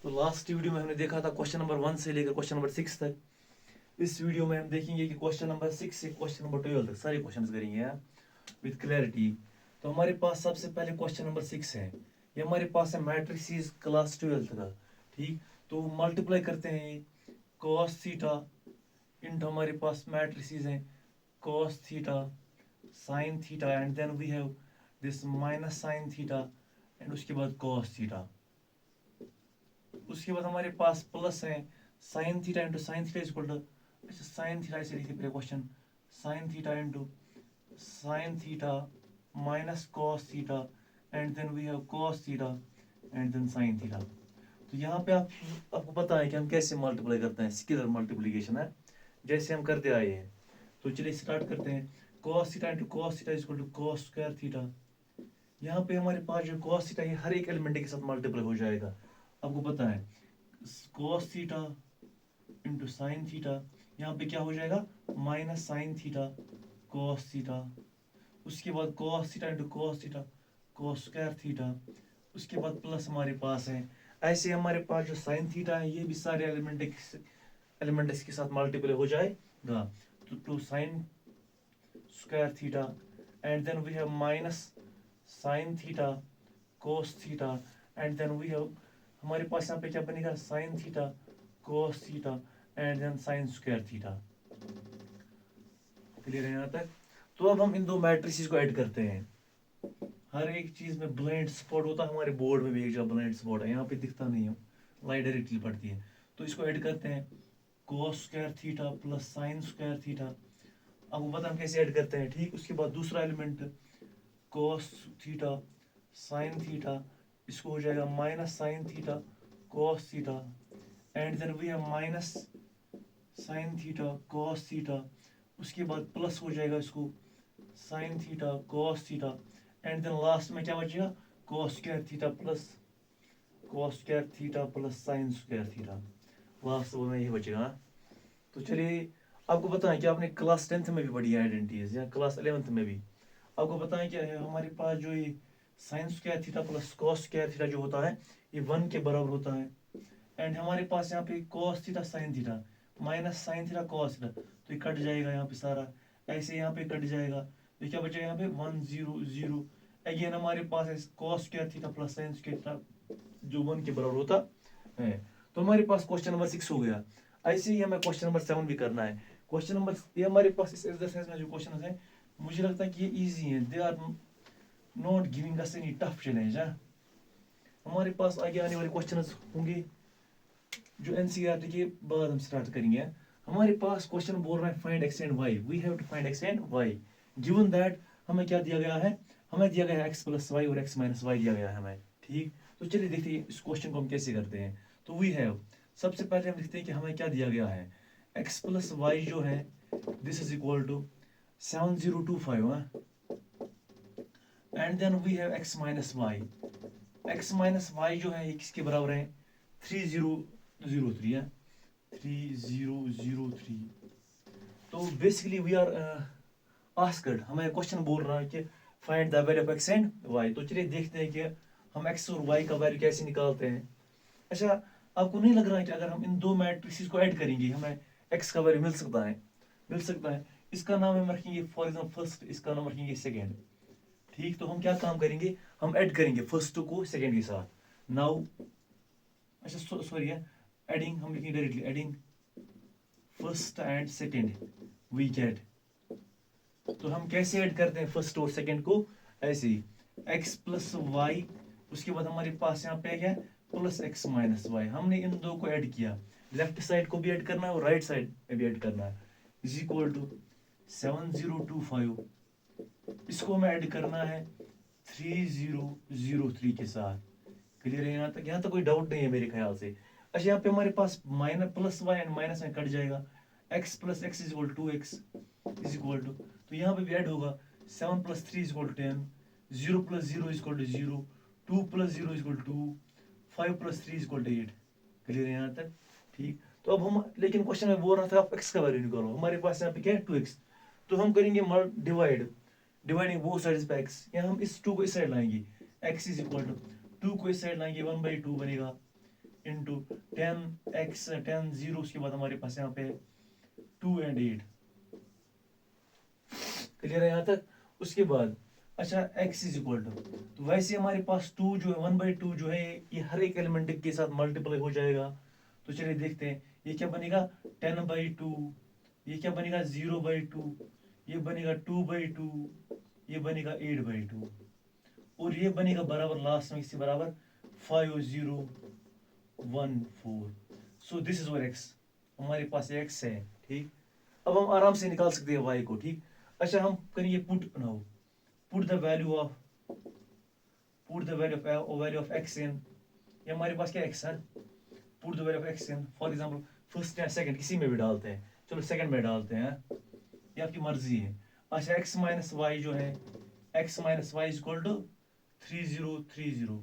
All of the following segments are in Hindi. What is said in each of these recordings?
तो लास्ट वीडियो में हमने देखा था क्वेश्चन नंबर 1 से लेकर क्वेश्चन नंबर 6 तक। इस वीडियो में हम देखेंगे कि क्वेश्चन नंबर 6 से क्वेश्चन नंबर 12 तक सारे क्वेश्चंस करेंगे विद क्लैरिटी। तो हमारे पास सबसे पहले क्वेश्चन नंबर 6 है। ये हमारे पास है मैट्रिसेस क्लास 12 का। ठीक, तो मल्टीप्लाई करते हैं cos थीटा इंटू हमारे पास मैट्रिसेस हैं cos theta sin theta and then we have this minus sin theta and उसके बाद cos थीटा। उसके बाद हमारे पास प्लस है sine theta into sine theta equal to, अच्छा साइन थीटा ऐसे लिखते question, sine theta into sine theta minus cos theta and then we have cos theta and then sine theta. तो यहाँ पे आपको पता है कि हम कैसे मल्टीप्लाई करते हैं, स्केलर मल्टीप्लिकेशन है जैसे हम करते आए हैं। तो चलिए स्टार्ट करते हैं। Cos theta into cos theta equal to cos square theta. यहाँ पे हमारे पास जो कॉस थीटा है हर एक एलिमेंट के साथ मल्टीप्लाई हो जाएगा। आपको पता है cos theta into sine theta, यहाँ पे क्या हो जाएगा minus sine theta cos theta. उसके बाद cos theta into cos theta cos square theta. उसके बाद प्लस हमारे पास है, ऐसे हमारे पास जो साइन थीटा है ये भी सारे एलिमेंट इसके साथ मल्टीप्लाई हो जाएगा। तो sine square theta and then we have minus sine theta cos theta and then we have हमारे पास यहाँ पे क्या बनेगा sine theta cos theta and then sine square theta. Clear है यहाँ तक? तो अब हम इन दो मैट्रिसेस को ऐड करते हैं। हर एक चीज में ब्लाइंड स्पॉट होता है, हमारे बोर्ड में भी एक जगह ब्लाइंड स्पॉट है, यहाँ पे दिखता नहीं है, लाइट डायरेक्टली पड़ती है। तो इसको ऐड करते हैं cos square theta plus sine square theta. आपको पता हम कैसे ऐड करते हैं। ठीक, उसके बाद दूसरा element cos theta sine theta, इसको हो जाएगा minus sine theta cos theta and then we have minus sine theta cos theta. उसके बाद प्लस हो जाएगा इसको sine theta cos theta and then last में क्या बचेगा cos square theta plus sine square theta. Last में यही बचेगा। तो चलिए, आपको बताएं कि आपने क्लास 10th में भी पढ़ी है आइडेंटिटीज या क्लास 11th में भी। आपको बताएं क्या है हमारे पास जो ये sign square theta plus cos square theta जो होता है ये 1 के बराबर होता है। एंड हमारे पास यहाँ पे cos theta sine theta minus sine theta cos theta, तो ये कट जाएगा यहाँ पे सारा, ऐसे यहाँ पे कट जाएगा। तो क्या बचेगा यहाँ पे 1 0 0। अगेन हमारे पास है cos square theta plus sine square theta जो 1 के बराबर होता है। तो हमारे पास क्वेश्चन नंबर 6 हो गया। ऐसे ही हमें क्वेश्चन नंबर 7 भी करना है। क्वेश्चन नंबर ये हमारे पास इस एक्सरसाइज में जो क्वेश्चन है मुझे लगता है कि ये इजी है, they are not giving us any tough challenge. हमारे पास आगे आने वाले क्वेश्चंस होंगे जो एनसीईआरटी के बाद हम स्टार्ट करेंगे। हमारे पास क्वेश्चन बोल रहा है find x and y, we have to find x and y. Given that हमें क्या दिया गया है, हमें दिया गया है एक्स प्लस वाई और एक्स माइनस वाई दिया गया है हमें। ठीक, तो चलिए देखते हैं इस क्वेश्चन को हम कैसे करते हैं। तो वी हैव, सबसे पहले हम देखते हैं कि हमें क्या दिया गया है। एक्स प्लस वाई जो है this is equal to 7025 and then we have x minus y. X minus y जो है ये किसके बराबर है 3003 है 3003। तो बेसिकली वी आर आस्क्ड, हमें क्वेश्चन बोल रहा है कि find the value of x and y. तो चलिए देखते हैं कि हम एक्स और वाई का वैल्यू कैसे निकालते हैं। अच्छा, आपको नहीं लग रहा है कि अगर हम इन दो मैट्रिसेस को ऐड करेंगे हमें एक्स का वैल्यू मिल सकता है? मिल सकता है। इसका नाम हम रखेंगे फॉर एग्जाम्पल फर्स्ट, इसका नाम रखेंगे सेकेंड। ठीक, तो हम क्या काम करेंगे, हम ऐड करेंगे फर्स्ट को सेकेंड के साथ। नाउ अच्छा सॉरी है, एडिंग हम लिखेंगे directly, adding first and second we get. तो हम कैसे ऐड करते हैं फर्स्ट और सेकेंड को, ऐसे ही एक्स प्लस वाई, उसके बाद हमारे पास यहाँ पे क्या प्लस एक्स माइनस वाई। हमने इन दो को ऐड किया, लेफ्ट साइड को भी ऐड करना है और राइट साइड में भी ऐड करना है। इज इक्वल टू 7025, इसको हमें ऐड करना है 3003 के साथ। क्लियर है यहाँ तक? यहाँ तक कोई डाउट नहीं है मेरे ख्याल से। अच्छा, यहाँ पे हमारे पास minus plus Y and minus में कट जाएगा, X plus X is equal to X is equal to, तो यहाँ पे भी ऐड होगा 7 plus 3 is equal to 10, 0 plus 0 is equal to 0, 2 plus 0 is equal to 2, 5 plus 3 is equal to 8। Clear है यहाँ तक? ठीक, तो अब हम, लेकिन क्वेश्चन में बोल रहा था आप एक्स का वैल्यू निकालो, हमारे पास यहाँ पे क्या है 2x। तो हम करेंगे डिवाइड, डिवाइडिंग बोथ साइड्स पे x, यहाँ हम इस 2 को इस साइड लाएंगे, x इज इक्वल टू 2 को इस साइड लाएंगे 1/2 बनेगा, इंटू 10x 10 0, उसके बाद हमारे पास यहाँ पे 2 और 8। क्लियर है यहाँ तक? उसके बाद अच्छा x इज इक्वल टू, तो वैसे हमारे पास 2 जो है 1/2 जो है ये हर एक एलिमेंट के साथ मल्टीप्लाई हो जाएगा। तो चलिए देखते हैं ये क्या बनेगा 10/2, ये क्या बनेगा 0/2, ये बनेगा 2/2, ये बनेगा 8/2 और ये बनेगा बराबर लास्ट में इसके बराबर 5014। सो दिस इज और x, हमारे पास x है। ठीक, अब हम आराम से निकाल सकते हैं y को। ठीक, अच्छा हम करेंगे put now, put the value of x इन, ये हमारे पास क्या x है, put the value of x in for example first या सेकंड किसी में भी डालते हैं, चलो सेकंड में डालते हैं, ये आपकी मर्जी है। अच्छा x माइनस वाई जो है, x minus y is equal to 3030।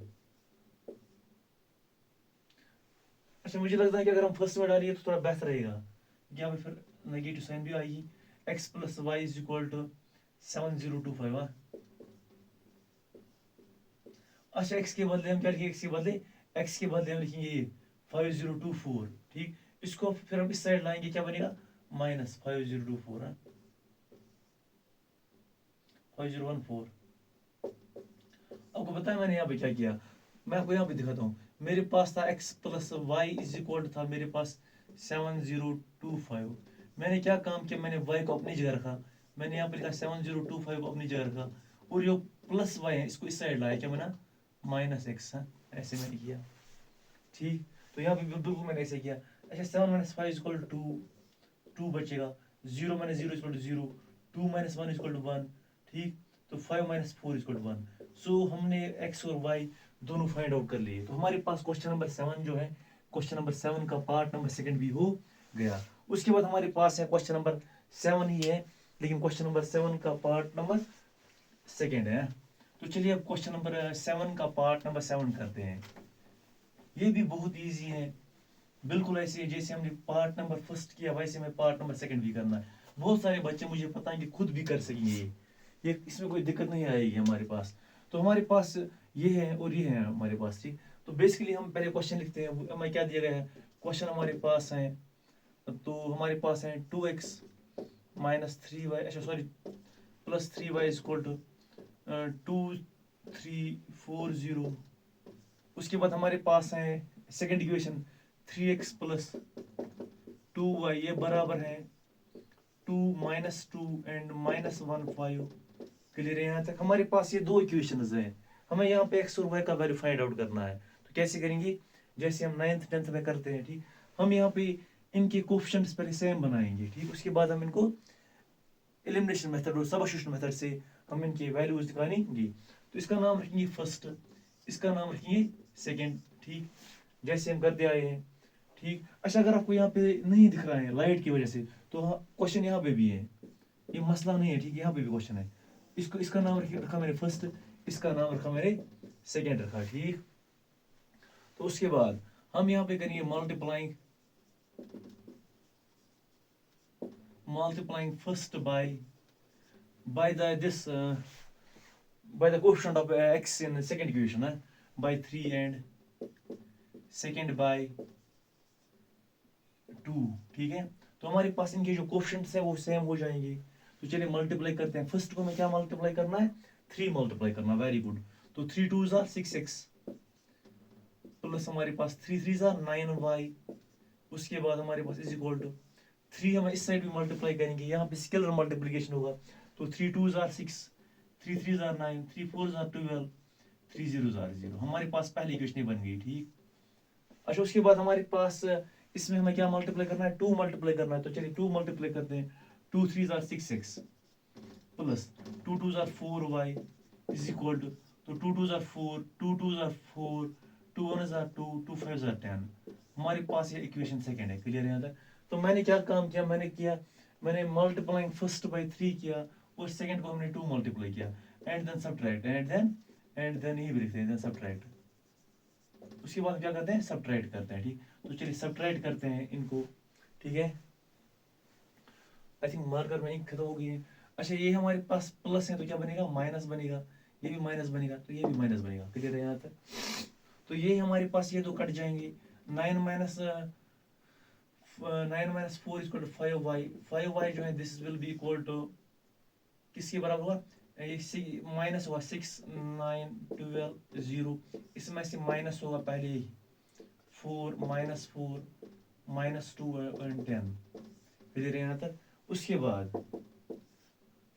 अच्छा मुझे लगता है कि अगर हम फर्स्ट में डालिए तो थोड़ा बेहतर रहेगा, यहाँ पे फिर नेगेटिव साइन भी आएगी। x plus y is equal to 7025। अच्छा x के बदले हम क्या लिखेंगे, x के बदले हम लिखेंगे 5024। ठीक, इसको फिर हम इस साइड लाएंगे, क्या बनेगा माइनस 5024 5014। आपको पता है मैंने यहाँ पे क्या किया, मैं आपको यहाँ पे दिखाता हूँ। मेरे पास था x plus y is equal था मेरे पास 7025। मैंने क्या काम किया, मैंने y को अपनी जगह रखा, मैंने यहाँ पे लिखा 7025 को अपनी जगह रखा और ये प्लस वाई है इसको इस साइड लाया, क्या बना माइनस एक्स। ऐसे मैंने किया। ठीक, तो यहाँ पे बिल्कुल मैंने ऐसे किया। अच्छा 7 माइनस 5 इक्वल टू 2 बचेगा, 0 minus 0 equal to 0, 2 minus 1 equal to 1। ठीक, तो 5 माइनस 4 इक्वल टू 1। सो हमने x और y दोनों फाइंड आउट कर लिए। तो हमारे पास क्वेश्चन नंबर 7 जो है, क्वेश्चन नंबर 7 का पार्ट नंबर सेकंड भी हो गया। उसके बाद हमारे पास है क्वेश्चन नंबर 7 ही है, लेकिन क्वेश्चन नंबर 7 का पार्ट नंबर सेकंड है। तो चलिए अब क्वेश्चन नंबर 7 का पार्ट नंबर 7 करते हैं। ये भी बहुत इजी है, बिल्कुल ऐसे जैसे हमने पार्ट नंबर फर्स्ट किया वैसे में पार्ट नंबर सेकंड भी करना है। बहुत सारे बच्चे मुझे पता है कि खुद भी कर सकेंगे ये इसमें कोई दिक्कत नहीं आएगी हमारे पास। तो हमारे पास ये है और ये है हमारे पास। ठीक, तो बेसिकली हम पहले क्वेश्चन लिखते हैं, हमें क्या दिया गया है, क्वेश्चन हमारे पास है, तो हमारे पास है 2x माइनस 3y, अच्छा sorry plus 3y is equal to 2340। उसके बाद हमारे पास है second equation 3x plus 2y, ये बराबर है 2 माइनस 2 एंड माइनस 15। क्लियर है यहाँ तक? हमारे पास ये दो इक्वेशंस हैं, हमें यहाँ पे x और y का वैल्यू फाइंड आउट करना है। तो कैसे करेंगे, जैसे हम 9th 10th में करते हैं। ठीक, हम यहाँ पे इनके कोफिशिएंट्स पहले सेम बनाएंगे। ठीक, उसके बाद हम इनको एलिमिनेशन मेथड और सबस्टिट्यूशन मेथड से हम इनकी वैल्यूज निकालेंगे। तो इसका नाम रखेंगे फर्स्ट, इसका नाम रखेंगे सेकंड। ठीक, जैसे हम करते आए हैं। ठीक, अच्छा अगर आपको यहाँ पे नहीं दिख रहा है लाइट की वजह से, तो क्वेश्चन यहाँ पे भी है, ये मसला नहीं है। ठीक, यहाँ पे भी क्वेश्चन है, इसको इसका नाम रखा मैंने फर्स्ट, इसका नाम रखा मैंने सेकंड रखा। ठीक, तो उसके बाद हम यहाँ पे करेंगे multiplying first by the coefficient of x in the second equation by 3 and second by 2। ठीक है, तो हमारे पास इनके जो कोफिशिएंट्स हैं वो सेम हो जाएंगे। तो चलिए मल्टीप्लाई करते हैं। फर्स्ट को हमें क्या मल्टीप्लाई करना है, 3 मल्टीप्लाई करना। वेरी गुड, तो 3 2s are 6x प्लस हमारे पास 3 3s are 9y। उसके बाद हमारे पास इज इक्वल टू 3, हम इस साइड भी मल्टीप्लाई करेंगे, यहाँ पे स्केलर मल्टीप्लिकेशन होगा। तो 3 2s are 6, 3 3s are 9, 3 4s are 12, 3 0s are 0। हमारे पास पहली इक्वेशन बन गई। ठीक, अच्छा उसके बाद हमारे पास इसमें हमें क्या मल्टीप्लाई करना है, 2 मल्टीप्लाई करना है। तो चलिए 2 मल्टीप्लाई करते हैं। 2 3s are 6x plus 2 2s are 4y is equal to, तो 2 2s are 4, 2 2s are 4, 2 1s are 2, 2 5s are 10। हमारे पास ये इक्वेशन सेकंड है। क्लियर है यहाँ तक? तो मैंने क्या काम किया, मैंने मल्टीप्लाइंग फर्स्ट बाय 3 किया और सेकंड को हमने 2 मल्टीप्लाई किया and then subtract and then ये भी लिखते हैं देन सब्ट्रैक्ट। उसके बाद क्या करते हैं, सब्ट्रैक्ट करते हैं। ठीक, तो चलिए सब्ट्रैक्ट करते हैं इनको। ठीक है, आई थिंक मार्कर में इंक खत्म हो गई है। अच्छा ये हमारे पास प्लस है तो क्या बनेगा, माइनस बनेगा, ये भी माइनस बनेगा, तो ये भी माइनस बनेगा। क्लियर है यहाँ तक? तो ये हमारे पास ये दो कट जाएंगे, 9 minus 4 equal to 5y। 5y जो है this will be equal to किसके बराबर हुआ, ये माइनस हुआ 6 9 12 0, इसमें से माइनस होगा पहले ही 4 माइनस 2 और 10 फिर यहाँ तक। उसके बाद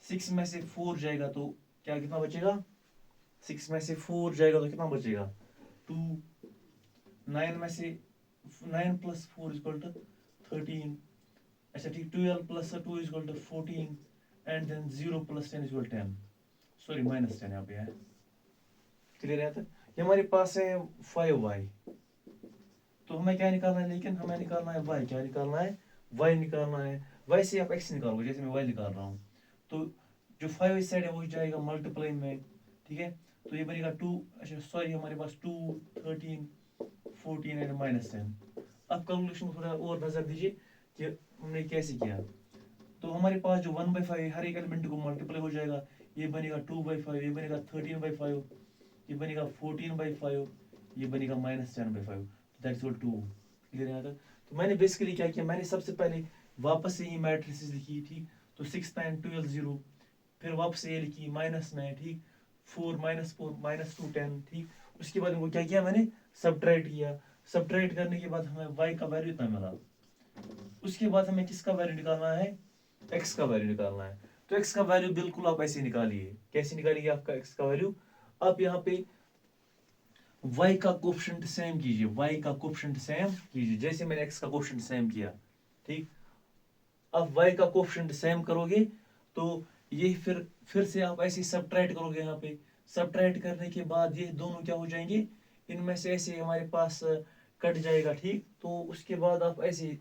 6 में से 4 जाएगा तो क्या कितना बचेगा, 6 में से 4 जाएगा तो कितना बचेगा 2। 9 में से 9 प्लस 4 इक्वल टू 13। अच्छा ठीक, 12 plus 2 equal to 14 and then 0 plus 10 equal 10, sorry minus 10 यहाँ पे है। क्लियर है? ये हमारे पास है 5y, तो हमें क्या निकालना है, लेकिन हमें निकालना है y। क्या निकालना है, y निकालना है। y से आप x निकालोगे, जैसे मैं y निकाल रहा हूँ, तो जो 5 इस साइड है वो जाएगा मल्टीप्लाई में, ठीक है। तो ये बनेगा 2, अच्छा सॉरी हमारे पास 2 13 14 एंड माइनस 10। अब कैलकुलेशन थोड़ा और नजर दीजिए कि हमने कैसे किया। तो हमारे पास जो 1/5 हर एक एलिमेंट को मल्टीप्लाई हो जाएगा, ये बनेगा 2/5, ये बनेगा 13/5, ये बनेगा 14/5, ये बनेगा -10/5, दैट्स इक्वल 2। क्लियर है? तो मैंने बेसिकली क्या किया, मैंने सबसे पहले वापस से ये मैट्रिसेस लिखी, ठीक। तो 6 9 12 0, फिर वापस ये लिखी माइनस में, ठीक। 4 -2 10, ठीक। उसके बाद वो क्या किया, मैंने सब्ट्रैक्ट किया। सब्ट्रैक्ट करने के बाद हमें y का वैल्यू इतना मिला। उसके बाद हमें किसका वैल्यू निकालना है, x का वैल्यू निकालना है। तो x का वैल्यू बिल्कुल आप ऐसे निकालिए। कैसे निकालिए आपका x का वैल्यू, आप यहाँ पे y का कोफिशिएंट सेम कीजिए, y का कोफिशिएंट सेम कीजिए, जैसे मैंने x का कोफिशिएंट सेम किया, ठीक। अब y का कोफिशिएंट सेम करोगे तो ये फिर से आप ऐसे सब्ट्रैक्ट करोगे। यहाँ पे सब्ट्रैक्ट करने के बाद ये दोनों क्या हो जाएंगे, इनमें से ऐसे हमारे पास कट जाएगा, ठीक। तो उसके बाद आप ऐसे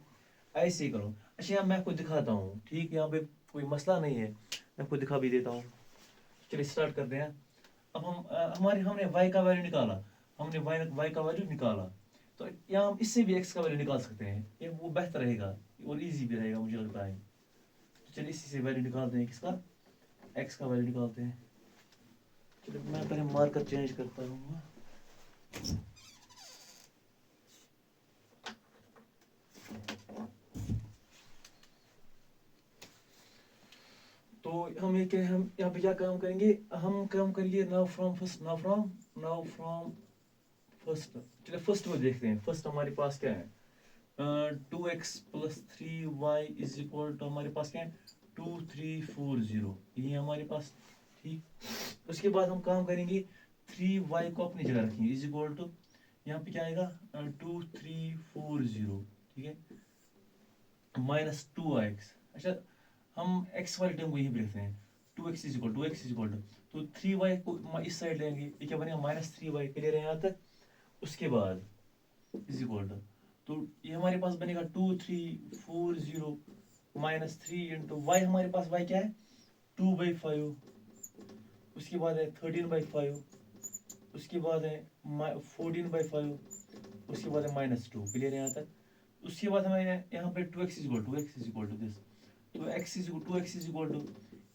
ऐसे ही करो। अच्छा यहाँ मैं आपको दिखाता हूँ, ठीक। यहाँ पे कोई मसला नहीं है, मैं आपको दिखा भी देता हूँ। चलिए स्टार्ट करते हैं। अब हमने y का वैल्यू निकाला, हमने y का वैल्यू निकाला, तो यहाँ हम इससे भी x का वैल्यू निकाल सकते हैं। ये वो बेहतर रहेगा और इजी भी रहेगा मुझे लगता है। तो चलिए इसी से वैल्यू निकालते हैं, किसका, x का वैल्यू निकालते हैं। चलिए मैं पहले मार्कर चेंज करता हूँ। तो हम यहाँ पे क्या काम करेंगे, हम काम करेंगे नाउ फ्रॉम फर्स्ट। चलिए फर्स्ट में देखते हैं। फर्स्ट हमारे पास क्या है, 2x + 3y is equal to हमारे पास क्या है 2340, ये हमारे पास, ठीक। उसके बाद हम काम करेंगे 3y को अपनी जगह रखेंगे इज इक्वल टू, यहाँ पे क्या आएगा 2340, ठीक है, -2x। अच्छा हम x वाले टर्म को यहीं पे रखते हैं, 2x इज इक्वल टू तो 3y को इस साइड लेंगे, ये क्या बनेगा -3y। क्लियर है यहाँ तक? उसके बाद इज इक्वल टू, तो ये हमारे पास बनेगा 2340 -3 इंटू y, हमारे पास y क्या है 2/5, उसके बाद है 13/5, उसके बाद है 14/5, उसके बाद है -2। क्लियर है यहाँ तक? उसके बाद हमें यहाँ पे 2x is equal to this, तो 2x इज इक्वल टू,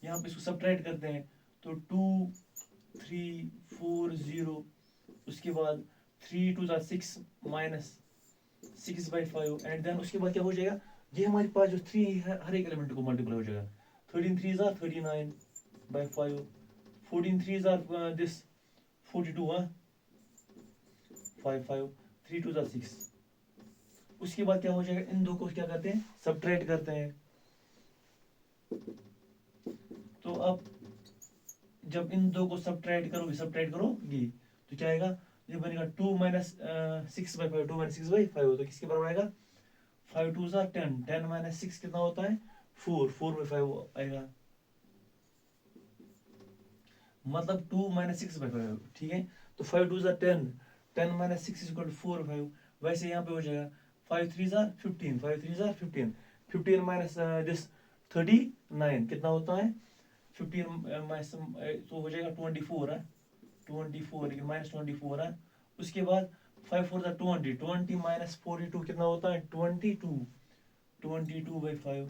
यहाँ पे इसको सब्ट्रैक्ट करते हैं तो 2340, उसके बाद 3 2 6 -6/5 एंड देन उसके बाद क्या हो जाएगा, ये हमारे पास जो 3 है हर एक एलिमेंट को मल्टीप्लाई हो जाएगा। 13 3 39/5, 14 3 दिस 42, 5 5 3 2 6। उसके बाद क्या हो जाएगा, इन दो को क्या करते हैं सब्ट्रैक्ट करते हैं। तो अब जब इन दो को सब्ट्रैक्ट करोगी तो क्या आएगा, ये बनेगा 2 6/5, 2 6/5, तो किसके बराबर आएगा 5 2 10, 10 - 6 कितना होता है 4, 4/5 आएगा, मतलब 2 6/5, ठीक है। तो 5 2 10, 10 - 6 = 4/5। वैसे यहाँ पे हो जाएगा 5 3 15, 5 3 15, 15 माइनस दिस 39 कितना होता है 15 माइनस, तो हो जाएगा 24 है, 24 लेकिन -24 है। उसके बाद 5 4 20, 20 - 42 कितना होता है 22, 22/5,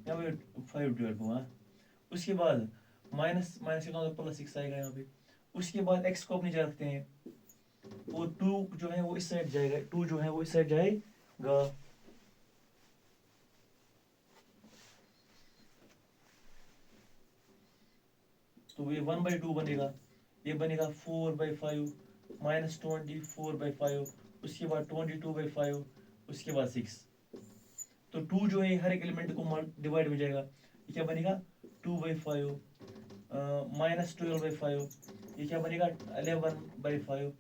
यहाँ पे 5 डिवाइड हुआ। उसके बाद माइनस माइनस कितना होता है +6 आएगा यहाँ पे। उसके बाद x को अपनी जगह रखते हैं, और 2 जो है वो इस साइड जाएगा, 2 जो है वो इस साइड जाएगा। तो ये 1/2 बनेगा, ये बनेगा 4/5 माइनस 24/5, उसके बाद 22/5, उसके बाद 6। तो 2 जो है हर एक एलिमेंट को डिवाइड में जाएगा, ये क्या बनेगा 2/5 माइनस 12/5, ये क्या बनेगा 11/5,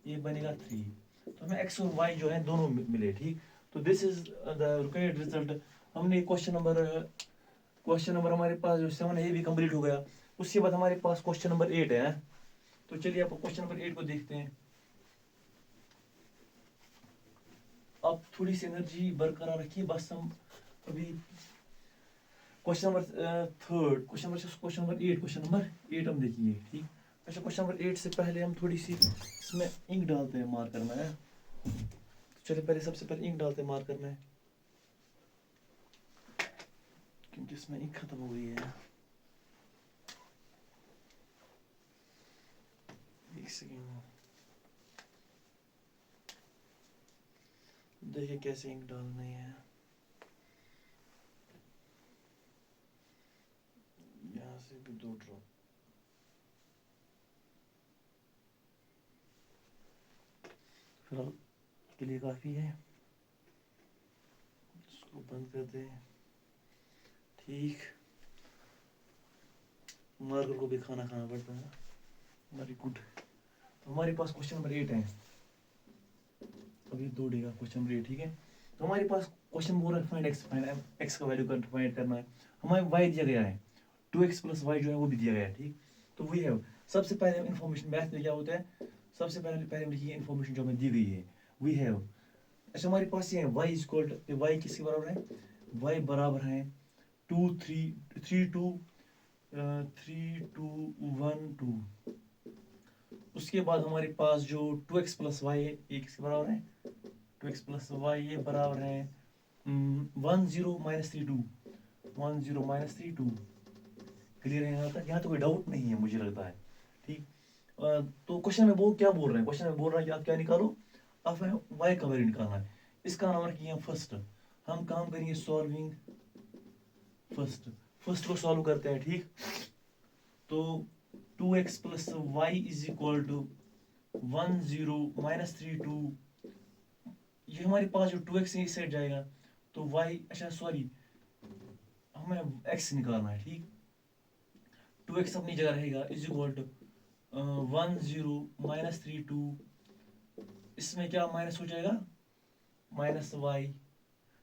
ये बनेगा 3। तो हमें x और y जो है दोनों मिले, ठीक। तो this is the required result. हमने क्वेश्चन नंबर हमारे पास जो 7 है ये भी कंप्लीट हो गया। उसके बाद हमारे पास क्वेश्चन नंबर 8 है। तो चलिए आप क्वेश्चन नंबर 8 को देखते हैं। आप थोड़ी सी एनर्जी बरकरार रखिए, बस हम अभी क्वेश्चन नंबर 3 क्वेश्चन नंबर 8 हम देखिए, ठीक। अच्छा, क्वेश्चन नंबर 8 से पहले हम थोड़ी सी इसमें इंक डालते हैं मार्कर में। तो चलिए पहले सबसे पहले इंक डालते हैं मार्कर में, क्योंकि इसमें इंक खत्म हो गई है। एक सेकेंड, देखिए कैसे इंक डालनी है। यहाँ से भी 2 ड्रॉप। फिलहाल के लिए काफ़ी है, इसको बंद कर दें, ठीक। मार्कर को भी खाना खाना पड़ता है। Very good. तो हमारे पास क्वेश्चन नंबर 8 है, अभी 2 डेगा क्वेश्चन नंबर 8, ठीक है। तो हमारे पास क्वेश्चन बोल रहा है फाइंड एक्स का वैल्यू फाइंड करना है। हमें वाई दिया गया है, 2x प्लस वाई जो है वो भी दिया गया है, ठीक। तो वी हैव, सबसे पहले हम इन्फॉर्मेशन, मैथ में क्या होता है, सबसे पहले लिखिए इन्फॉर्मेशन जो हमें दी गई है। वी हैव, अच्छा हमारे पास ये है y इक्वल टू, वाई किसके बराबर है, y बराबर है 2 3 3 2 3 2 1 2। उसके बाद हमारे पास जो 2x प्लस वाई है, ये किसके बराबर है, 2x प्लस वाई ये बराबर है 1 0 माइनस 3 2, 1 0 माइनस 3 2। क्लियर है यहाँ तक? यहाँ तो कोई डाउट नहीं है मुझे लगता है, ठीक। तो क्वेश्चन में वो क्या बोल रहे हैं, क्वेश्चन में बोल रहा है कि आप क्या निकालो, आप वाई का वैल्यू निकालना है। इसका नाम रखिए फर्स्ट। हम काम करेंगे सॉल्विंग फर्स्ट को सॉल्व करते हैं, ठीक। तो 2x plus y is equal to 1 0 minus 3 2। ये हमारे पास जो 2x है इस साइड जाएगा, तो y, अच्छा सॉरी, हमें x निकालना है, ठीक। 2x अपनी जगह रहेगा, इज इक्वल टू 1 0 माइनस 3 2। इसमें क्या माइनस हो जाएगा, माइनस y।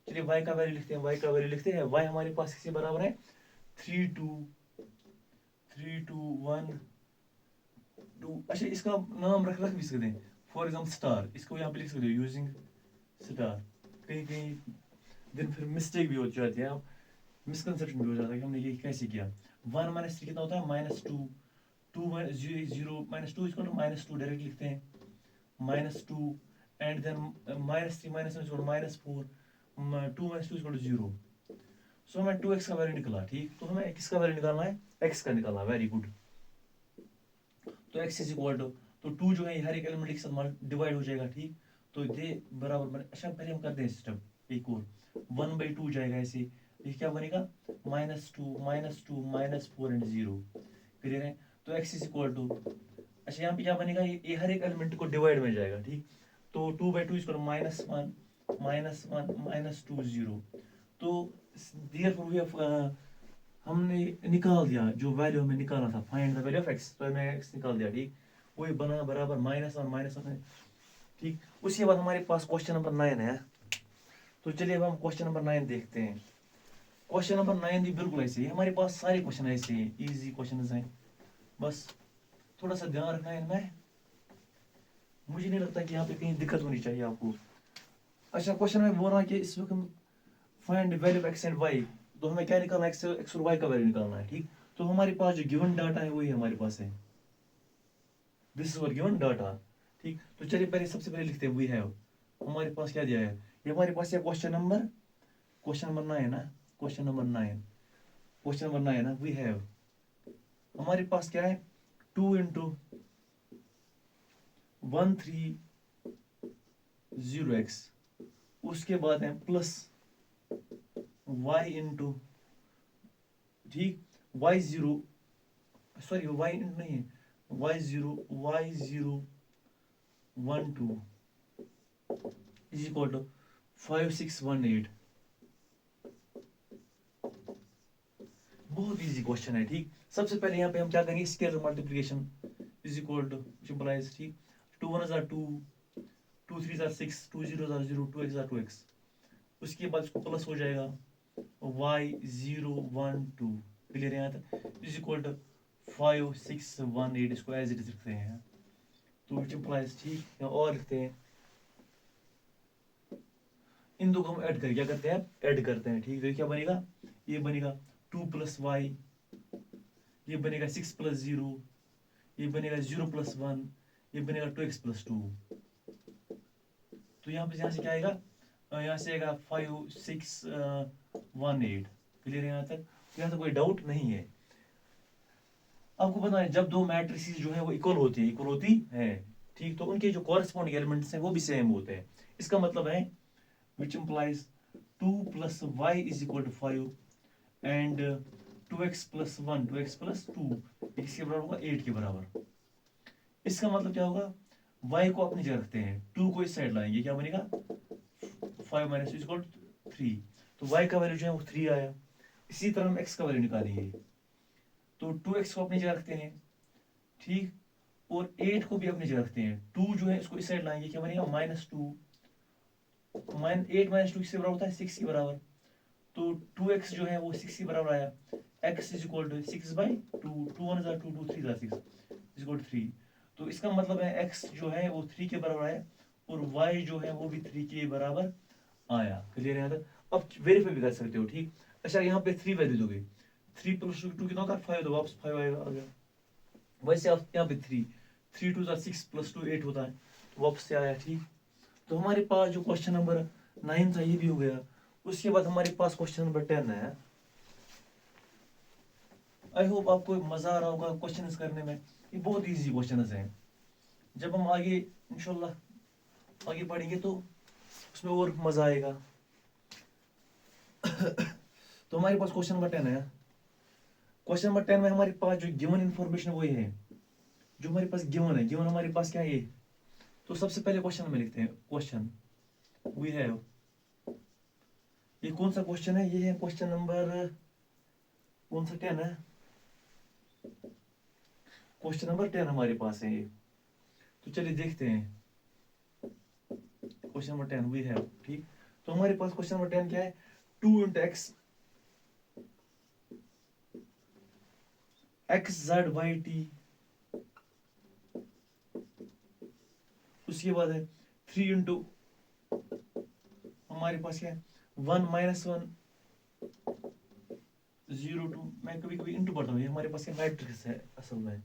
चलिए y का वैल्यू लिखते हैं, y हमारे पास किसके बराबर है 3 2 1 2। अच्छा, इसका नाम रख भी सकते हैं, फॉर एग्जाम्पल स्टार, इसको यहाँ पे लिख सकते हो यूजिंग स्टार। कहीं कहीं दिन फिर मिस्टेक भी हो जाती है, मिसकंसेप्शन भी हो जाता है कि हमने ये कैसे किया। 1 माइनस 3 कितना होता है -2, 2 0 -2 इसको -2 डायरेक्ट लिखते हैं, -2 एंड देन -3 -4, 2 -2 0। सो हमें 2x का वैल्यू निकला, ठीक। तो हमें किसका वैल्यू निकालना है, x का निकालना, वेरी गुड। तो x इज इक्वल टू, तो 2 जो है हर एक एलिमेंट के साथ डिवाइड हो जाएगा, ठीक। तो ये बराबर बने, अच्छा पहले हम करते हैं सिस्टम एक और, 1/2 जाएगा ऐसे, ये क्या बनेगा -2 -4 एंड 0। क्लियर है? तो x इज इक्वल टू, अच्छा यहाँ पे क्या बनेगा, ये हर एक एलिमेंट को डिवाइड में जाएगा, ठीक। तो 2/2 इज -1 -2 0। तो therefore we have, हमने निकाल दिया जो वैल्यू हमें निकालना था, find the value of x, तो हमने x निकाल दिया, ठीक। वही बना बराबर -1 है, ठीक। उसके बाद हमारे पास क्वेश्चन नंबर 9 है। तो चलिए अब हम क्वेश्चन नंबर 9 देखते हैं। क्वेश्चन नंबर 9 भी बिल्कुल ऐसे ही, हमारे पास सारे क्वेश्चन ऐसे हैं, इजी क्वेश्चन हैं, बस थोड़ा सा ध्यान रखना है इनमें। मुझे नहीं लगता कि यहाँ पे कहीं दिक्कत होनी चाहिए आपको। अच्छा, क्वेश्चन में बोल रहा है कि इस वक्त find value of x and y, तो हमें क्या निकालना है, एक्स और वाई का वैल्यू निकालना है, ठीक। तो हमारे पास जो गिवन डाटा है वही हमारे पास है, this is our given data, ठीक। तो चलिए पहले सबसे पहले लिखते हैं वी हैव, हमारे पास क्या दिया है, ये हमारे पास है क्वेश्चन नंबर 9 ना, क्वेश्चन नंबर 9 ना, वी हैव, हमारे पास क्या है 2 इंटू 13 0x, उसके बाद है प्लस y इंटू, ठीक, y0, सॉरी y इंटू नहीं है, y0 1 2 इज इक्वल टू 5 6 1 8। बहुत इजी क्वेश्चन है, ठीक। सबसे पहले यहाँ पे हम क्या करेंगे, scalar multiplication is equal to simplify, ठीक, 2 1 2, 2 3 6, 2 0 0, 2 x 2x, उसके बाद इसको प्लस हो जाएगा y0 1 2, क्लियर है यहाँ तक, इज इक्वल टू 5 6 1 8, इसको एज इट इज लिखते हैं, तो सिंपलाइज, ठीक, और लिखते हैं इन दो को हम ऐड करके क्या करते हैं, ऐड करते हैं, ठीक। तो क्या बनेगा, ये बनेगा 2 + y, ये बनेगा 6 + 0, ये बनेगा 0 + 1, ये बनेगा 2x + 2। तो यहाँ से क्या आएगा, यहाँ से आएगा 5 6 1 8, क्लियर है यहाँ तक, यहाँ तक कोई डाउट नहीं है। आपको पता है जब दो मैट्रिसेस जो है वो इक्वल होती है, ठीक, तो उनके जो कॉरेस्पॉन्डिंग एलिमेंट्स हैं वो भी सेम होते हैं। इसका मतलब है which implies 2 + y = 5 and 2x + 1 2x + 2 इसके बराबर होगा 8 के बराबर। इसका मतलब क्या होगा, y को अपनी जगह रखते हैं, 2 को इस साइड लाएंगे, क्या बनेगा 5 - 2 = 3, तो y का वैल्यू जो है वो 3 आया। इसी तरह हम x का वैल्यू निकालेंगे, तो 2x को अपनी जगह रखते हैं, ठीक, और 8 को भी अपनी जगह रखते हैं, 2 जो है इसको इस साइड लाएंगे, क्या बनेगा -2, 8 - 2 किसके बराबर होता है, 6 के बराबर, तो 2x जो है वो 6 के बराबर आया, x = 6/2, 2 1 2, 2 3 6 = 3, तो इसका मतलब है x जो है वो 3 के बराबर आया और y जो है वो भी 3 के बराबर आया, क्लियर है यहाँ तक। अब वेरीफाई भी कर सकते हो, ठीक। अच्छा यहाँ पे 3 वैल्यू दोगे, 3 + 2 कितना होता है 5, तो वापस 5 आएगा, आ गया। वैसे आप यहाँ पे 3 2 6 + 2 8 होता है, तो वापस से आया, ठीक। तो हमारे पास जो क्वेश्चन नंबर 9 था ये भी हो गया। उसके बाद हमारे पास क्वेश्चन नंबर 10 है। आई होप आपको मजा आ रहा होगा क्वेश्चंस करने में, ये बहुत इजी क्वेश्चंस हैं। जब हम आगे इंशाल्लाह आगे पढ़ेंगे तो उसमें और मजा आएगा। तो हमारे पास क्वेश्चन नंबर 10 है। क्वेश्चन नंबर 10 में हमारे पास जो गिवन इंफॉर्मेशन वही है जो हमारे पास गिवन है। गिवन हमारे पास क्या है ये, तो सबसे पहले क्वेश्चन में लिखते हैं, क्वेश्चन वी हैव, ये कौन सा क्वेश्चन है, ये है क्वेश्चन नंबर कौन सा 10 है, क्वेश्चन नंबर 10 हमारे पास है ये। तो चलिए देखते हैं क्वेश्चन नंबर 10 वी हैव, ठीक। तो हमारे पास क्वेश्चन नंबर 10 क्या है, 2 × x z y t, उसके बाद है 3 × हमारे पास क्या है 1 - 1 0 2, मैं कभी कभी इंटू पढ़ता हूँ, ये हमारे पास मैट्रिक्स है असल में,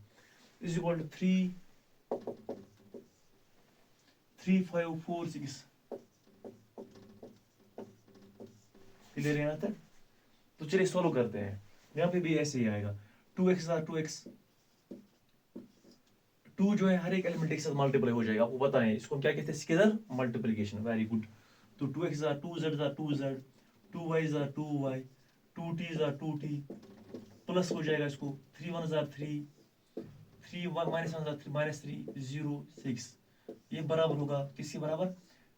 इज इक्वल टू 3 5 4 6, क्लियर है यहाँ तक। तो चलिए सॉल्व करते हैं, यहाँ पे भी ऐसे ही आएगा 2x 2 जो है हर एक एलिमेंट के साथ मल्टीप्लाई हो जाएगा, आपको पता है इसको हम क्या कहते हैं, स्केलर मल्टीप्लिकेशन, वेरी गुड। तो 2x 2 z 2 z, 2y 2 y, 2t 2 t, plus हो जाएगा इसको 3 1 3, 3 1 -1 3 0 6, ये बराबर होगा किसके बराबर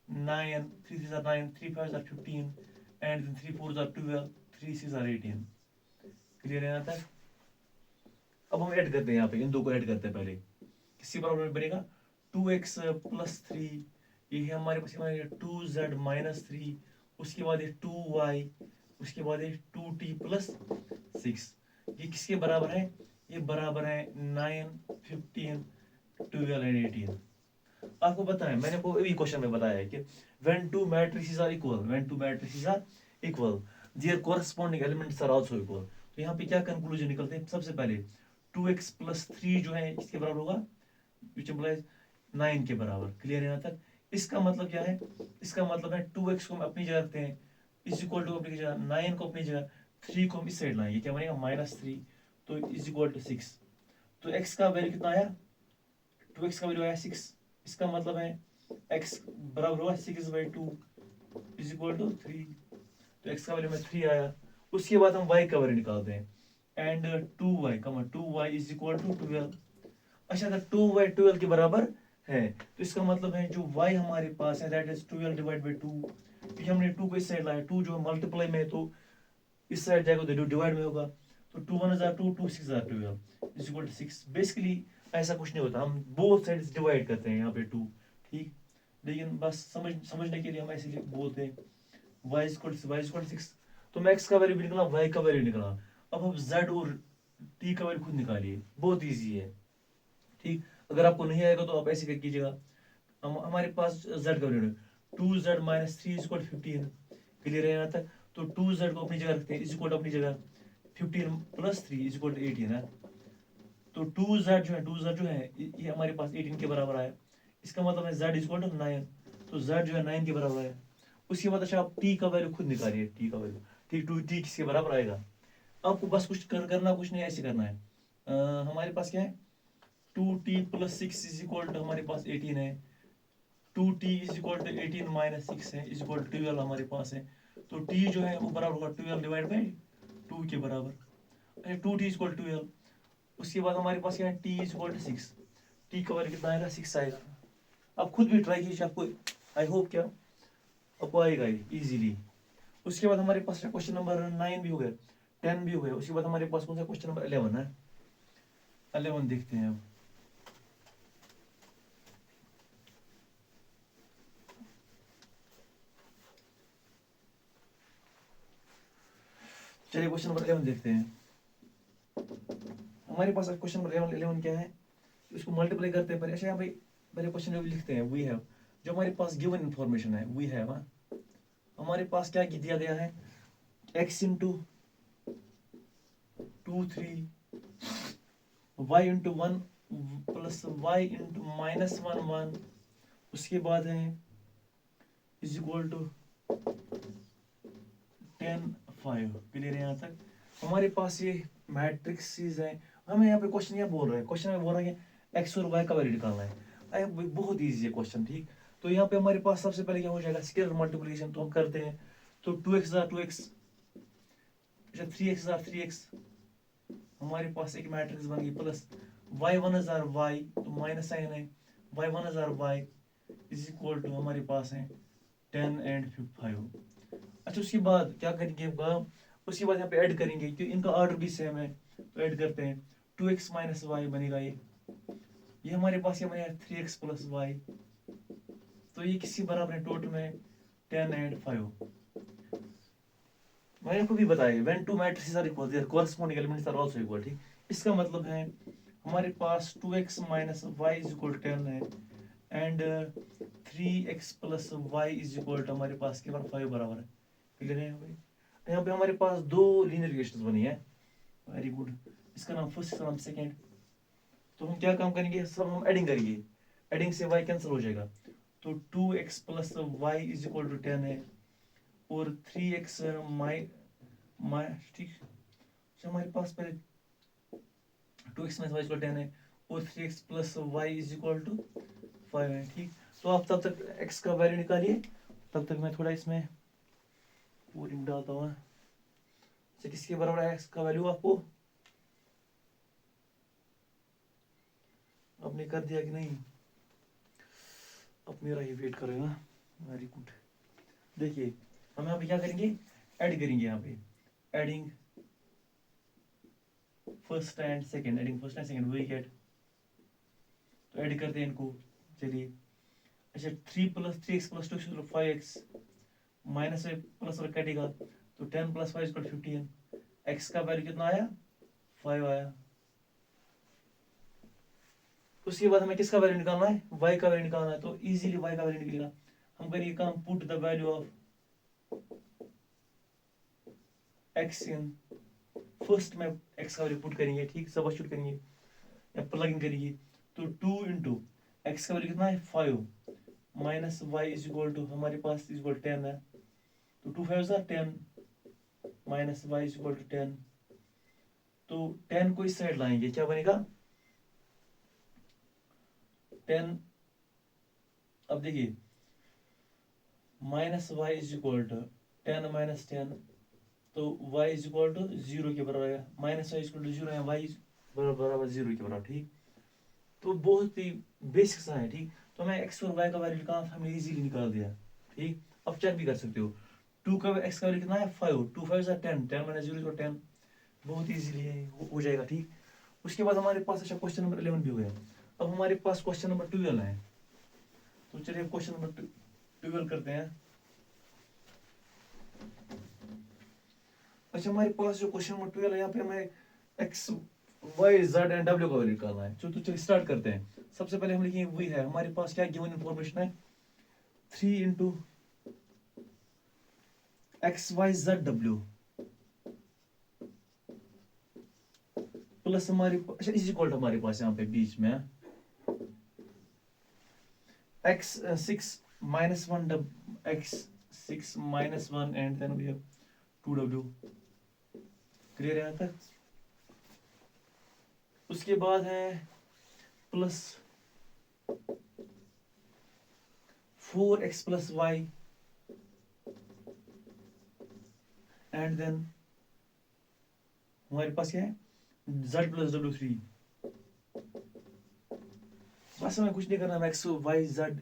9, 3 3 9, 3 5 15 एंड 3 4 12, 3 6 18, क्लियर है यहाँ तक। अब हम ऐड करते हैं, यहाँ पे इन दो को ऐड करते हैं पहले, किसके बराबर बनेगा 2x + 3, ये है हमारे पास 2z - 3, उसके बाद ये 2y, उसके बाद ये 2t + 6, ये किसके बराबर है, ये बराबर है 9 15 12 एंड 18। आपको पता है मैंने आपको अभी क्वेश्चन में बताया है कि when two matrices are equal their corresponding elements are also equal। तो यहाँ पे क्या कंक्लूजन निकलते हैं, सबसे पहले 2x + 3 जो है इसके बराबर होगा which implies 9 के बराबर, क्लियर है यहाँ तक। इसका मतलब क्या है, इसका मतलब है 2x को हम अपनी जगह रखते हैं, इज इक्वल टू अपनी जगह 9 को अपनी जगह, 3 को हम इस साइड लाएंगे, क्या बनेगा -3, तो इज इक्वल टू 6। तो x का वैल्यू कितना आया, 2x का वैल्यू आया 6, इसका मतलब है x बराबर हुआ 6/2 इज इक्वल टू 3। तो x का वैल्यू में 3 आया। उसके बाद हम y का वैल्यू निकालते हैं and 2y is equal to 12। अच्छा, अगर 2y 12 के बराबर है तो इसका मतलब है जो y हमारे पास है दैट इज 12 डिवाइड बाई 2, क्योंकि हमने 2 को इस साइड लाया, 2 जो मल्टीप्लाई में है तो इस साइड जाएगा तो डिवाइड में होगा। तो 2 1 जार 2, 2 6 जार 12 इज इक्वल टू 6। बेसिकली ऐसा कुछ नहीं होता, हम बोथ साइड्स डिवाइड करते हैं यहाँ पे 2, ठीक। लेकिन बस समझने के लिए हम ऐसे बोलते हैं y इज इक्वल टू 6। तो मैं x का वैल्यू भी निकला, y का वैल्यू निकला। अब हम z और t का वैल्यू खुद निकालिए, बहुत ईजी है, ठीक। अगर आपको नहीं आएगा तो आप ऐसे कर कीजिएगा। हमारे पास z का value 2z minus 3 is equal to 15। Clear है यहाँ तक? तो 2z को अपनी जगह रखते हैं, इज इक्वल टू अपनी जगह 15 प्लस 3 इज इक्वल टू 18 है। तो 2z जो है ये हमारे पास 18 के बराबर आया। इसका मतलब है z इज इक्वल टू 9। तो z जो है 9 के बराबर है। उसके बाद अच्छा आप t का वैल्यू खुद निकालिए, t का वैल्यू, ठीक। 2t किसके बराबर आएगा? आपको बस कुछ करना कुछ नहीं, ऐसे करना है। हमारे पास क्या है 2t plus 6 is equal to हमारे पास 18 है। 2t is equal to 18 minus 6 है इज इक्वल टू 12 हमारे पास है। तो t जो है वो बराबर होगा 12 डिवाइड बाई 2 के बराबर। अच्छा 2t इज इक्वल टू 12। उसके बाद हमारे पास क्या है t is equal to 6। t का वैल्यू कितना आएगा 6 आएगा। आप खुद भी ट्राई कीजिए, आपको आई होप क्या आपको आएगा इजीली। उसके बाद हमारे पास क्वेश्चन नंबर 9 भी हो गया, 10 भी हो गया। उसके बाद हमारे पास कौन सा क्वेश्चन नंबर 11 है। 11 देखते हैं अब। चलिए क्वेश्चन नंबर 11 देखते हैं। हमारे पास क्वेश्चन नंबर 11 क्या है, इसको मल्टीप्लाई करते हैं। अच्छा यहाँ भाई पहले क्वेश्चन जो लिखते हैं वी हैव, जो हमारे पास गिवन इंफॉर्मेशन है वी हैव, हमारे पास क्या दिया गया है x into 2 3 y into 1 plus y into minus 1 1। उसके बाद है इज इक्वल टू 10 5। क्लियर है यहाँ तक? हमारे पास ये मैट्रिक्स है। हमें यहाँ पे क्वेश्चन क्या बोल रहा है, क्वेश्चन में बोल रहा है कि x और y का वैल्यू निकालना है। अरे बहुत ईजी है क्वेश्चन, ठीक। तो यहाँ पे हमारे पास सबसे पहले क्या हो जाएगा स्केलर मल्टीप्लिकेशन, तो हम करते हैं। तो 2x 2x, 3x 3x, हमारे पास एक मैट्रिक्स बन गई, प्लस y 1 y, तो माइनस साइन है, y 1 y is equal to हमारे पास है 10 एंड 5। अच्छा उसके बाद क्या करेंगे उसके बाद यहाँ पे ऐड करेंगे, क्योंकि इनका ऑर्डर भी सेम है तो ऐड करते हैं। 2x माइनस वाई बनेगा ये हमारे पास क्या बनेगा 3x प्लस वाई। तो ये किसी बराबर है टोटल में 10 एंड 5। मैंने आपको भी बताया when two matrices are equal their corresponding elements are also equal, ठीक। इसका मतलब है हमारे पास 2x minus y is equal to 10 है and 3x plus y is equal to हमारे पास केवल 5 बराबर है। क्लियर है भाई? यहाँ पे हमारे पास दो लीनियर इक्वेशंस बनी है, वेरी गुड। इसका नाम फर्स्ट, इसका नाम सेकंड। तो हम क्या काम करेंगे, सब हम एडिंग करेंगे, एडिंग से y कैंसिल हो जाएगा। तो 2x plus y is equal to 10 है और 3x ठीक। हमारे पास पहले 2x माइनस वाई इक्वल 10 है और 3x plus y is equal to 5 है, ठीक। तो आप तब तक x का वैल्यू निकालिए, तब तक मैं थोड़ा इसमें कोडिंग डालता हूँ। अच्छा किसके बराबर है x का वैल्यू, आपको आपने कर दिया कि नहीं? अब मेरा ही वेट करेगा, वेरी गुड। देखिए हम यहाँ पे क्या करेंगे, ऐड करेंगे। यहाँ पे adding first and second, adding first and second वही गेट। तो ऐड करते हैं इनको, चलिए। अच्छा 3 plus 3x plus 2 5x minus में प्लस और कटेगा तो 10 प्लस 5 इक्वल 15। x का वैल्यू कितना आया 5 आया। उसके बाद हमें किसका वैल्यू निकालना है, y का वैल्यू निकालना है। तो इजीली y का वैल्यू निकलेगा। हम करेंगे काम, put the value of x in, first में x का वैल्यू पुट करेंगे, ठीक, सब्स्टिट्यूट करेंगे या प्लग इन करेंगे। तो 2 इंटू एक्स का वैल्यू कितना है 5 minus y is equal to हमारे पास इज इक्वल 10 है। तो 2 5 10 minus y is equal to 10। तो 10 को इस साइड लाएंगे, क्या बनेगा 10 अब देखिए minus y is equal to 10 minus 10, तो y इज इक्वल टू 0 के बराबर है, minus y is equal to 0 है, y बराबर 0 के बराबर, ठीक। तो बहुत ही बेसिक सा है, ठीक। तो मैं x और y का वैल्यू निकालना था, हमने इजीली निकाल दिया, ठीक। अब चेक भी कर सकते हो, 2 का x का वैल्यू कितना है 5, 2 5 10, 10 माइनस 0 इज 10, बहुत इजीली है, हो जाएगा, ठीक। उसके बाद हमारे पास अच्छा क्वेश्चन नंबर 11 भी हो गया। अब हमारे पास क्वेश्चन नंबर 12 है, तो चलिए क्वेश्चन नंबर 12 करते हैं। अच्छा हमारे पास जो क्वेश्चन नंबर 12 है, यहाँ पे हमें x y z and w का वैल्यू निकालना है। तो चलिए स्टार्ट करते हैं। सबसे पहले हम लिखेंगे वही है, हमारे पास क्या गिवन इन्फॉर्मेशन है, 3 इंटू एक्स वाई जेड डब्ल्यू प्लस हमारे अच्छा इज इक्वल हमारे पास यहाँ पे बीच में x 6 minus 1 x 6 minus 1 and then we have 2w, clear है यहाँ तक। उसके बाद है plus 4x plus y and then हमारे पास क्या है z plus w3, बस हमें कुछ नहीं करना है, x y z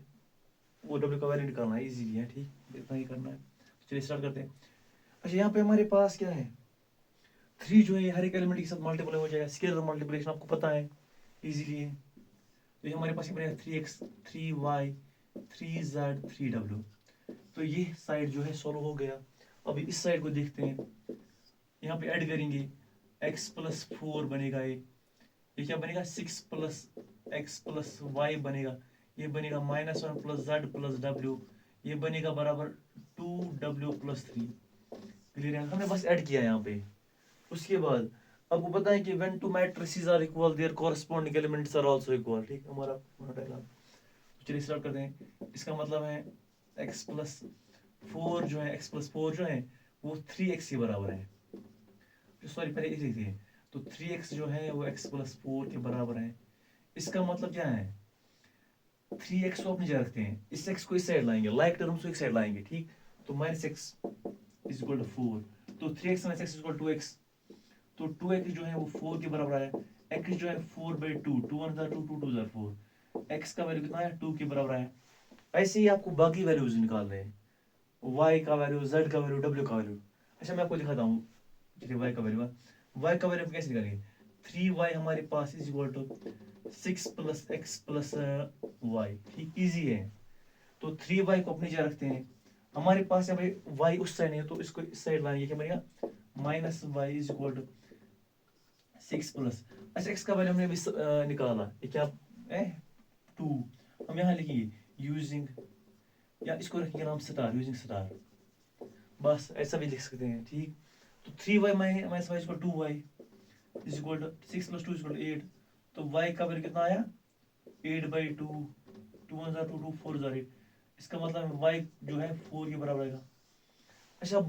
वो w का वैल्यू निकालना है, इजीली है, ठीक, इतना ही करना है। चलिए स्टार्ट करते हैं। अच्छा यहाँ पे हमारे पास क्या है 3 जो है हर एक एलिमेंट के साथ मल्टीप्लाई हो जाएगा, स्केलर मल्टीप्लिकेशन आपको पता है, इजीली है। तो ये हमारे पास बनेगा 3x 3y 3z 3w, तो ये साइड जो है सॉल्व हो गया। अभी इस साइड को देखते हैं, यहाँ पे ऐड करेंगे x प्लस 4 बनेगा, ये क्या बनेगा 6 प्लस x प्लस y बनेगा, ये बनेगा -1 प्लस z प्लस w, ये बनेगा बराबर 2w प्लस 3, क्लियर है, हमने बस ऐड किया यहाँ पे। उसके बाद आपको पता है कि when two matrices are equal their corresponding elements are also equal, ठीक, हमारा डायलॉग। चलिए स्टार्ट करते हैं। इसका मतलब है x प्लस 4 जो है, x प्लस 4 जो है वो 3x के बराबर है, सॉरी पहले इसे लिखते हैं, तो 3x जो है वो x प्लस 4 के बराबर है। इसका मतलब क्या है 3x को अपनी जगह रखते हैं, इस x को इस साइड लाएंगे, लाइक टर्म्स को एक साइड लाएंगे, ठीक। तो -x इज इक्वल टू 4, तो 3x minus x is equal to 2x, तो 2x जो है वो 4 के बराबर है, x जो है 4/2, 2 1 2 2 2 4, x का वैल्यू कितना है 2 के बराबर है। ऐसे ही आपको बाकी वैल्यूज निकालने हैं, y का वैल्यू, z का वैल्यू, w का वैल्यू। अच्छा मैं आपको दिखाता हूँ, चलिए y का वैल्यू, y का वैल्यू कैसे निकालेंगे, 3y हमारे पास is equal to 6 plus x plus y, ठीक, इजी है। तो 3y को अपनी जगह रखते हैं, हमारे पास यहाँ पे y उस साइड है, तो इसको इस साइड लाएंगे, क्या बनेगा -y is equal to 6 plus, अच्छा x का वैल्यू हमने अभी निकाला, ये क्या है 2, हम यहाँ लिखिए यूजिंग, या इसको रखेंगे नाम स्टार, यूजिंग स्टार, बस ऐसा भी लिख सकते हैं, ठीक। तो 3y minus y equal 2y is equal to 6 plus 2 is equal to 8, तो y का वैल्यू कितना आया 8/2, 2 1 2 2 4 8, इसका मतलब y जो है 4 के बराबर आएगा। अच्छा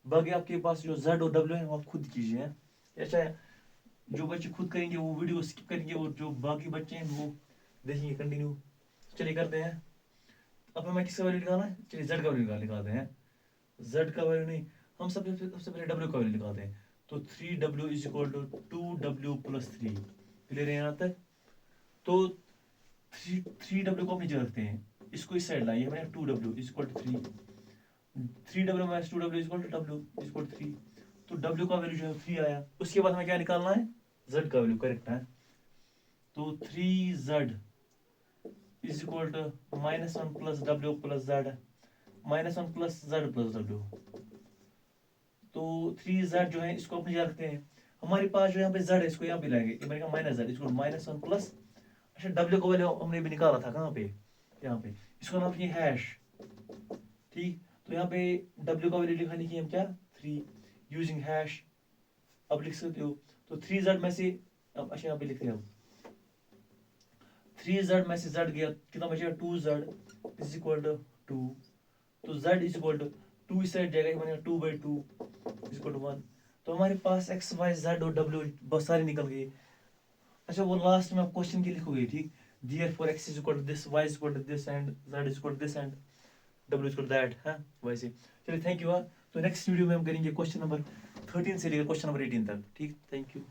बाकी आपके पास जो z और w है वो आप खुद कीजिए, अच्छा जो बच्चे खुद करेंगे वो वीडियो स्किप करेंगे, और जो बाकी बच्चे हैं वो देखेंगे कंटिन्यू। चलिए करते हैं। अब हमें किसका वैल्यू निकालना है, चलिए z का वैल्यू निकालते हैं, z का वैल्यू नहीं, हम सबसे पहले w का वैल्यू निकालते हैं, तो 3w is equal to 2w plus 3, clear है यहाँ तक। तो 3w को अपनी जगह रखते हैं, इसको इस साइड लाइए, हमें 2w is equal to 3, 3w minus 2w is equal to w is equal to 3, तो w का वैल्यू जो है 3 आया। उसके बाद हमें क्या निकालना है z का वैल्यू, करेक्ट है, तो 3z is equal to -1 plus w plus z, -1 plus z plus w, तो 3z जो है इसको अपनी जगह रखते हैं, हमारे पास जो यहाँ पे z है इसको यहाँ पे लाएंगे, ये बनेगा -z इसको -1 प्लस, अच्छा w का वैल्यू हमने भी निकाला था, कहाँ पे यहाँ पे, इसको नाम लिखिए हैश, ठीक। तो यहाँ पे w का वैल्यू लिखा, लिखिए हम क्या 3 यूजिंग हैश, अब लिख सकते हो, तो 3z में से अब अच्छा यहाँ पे लिखते हैं, 3z में से z गया, कितना बचेगा 2z इज इक्वल टू 2, तो z इज इक्वल टू 2 इस साइड जाएगा, बनेगा 2/2 इज इक्वल टू 1, तो हमारे पास x y z और w बहुत सारे निकल गए। अच्छा वो लास्ट में आप क्वेश्चन की लिखोगे, ठीक, therefore x is equal to this, y is equal to this, and z is equal to this, and w is equal to that, हाँ वैसे. चलिए थैंक यू. हाँ तो नेक्स्ट वीडियो में हम करेंगे क्वेश्चन नंबर 13 से लेकर क्वेश्चन नंबर 18 तक. ठीक, थैंक यू.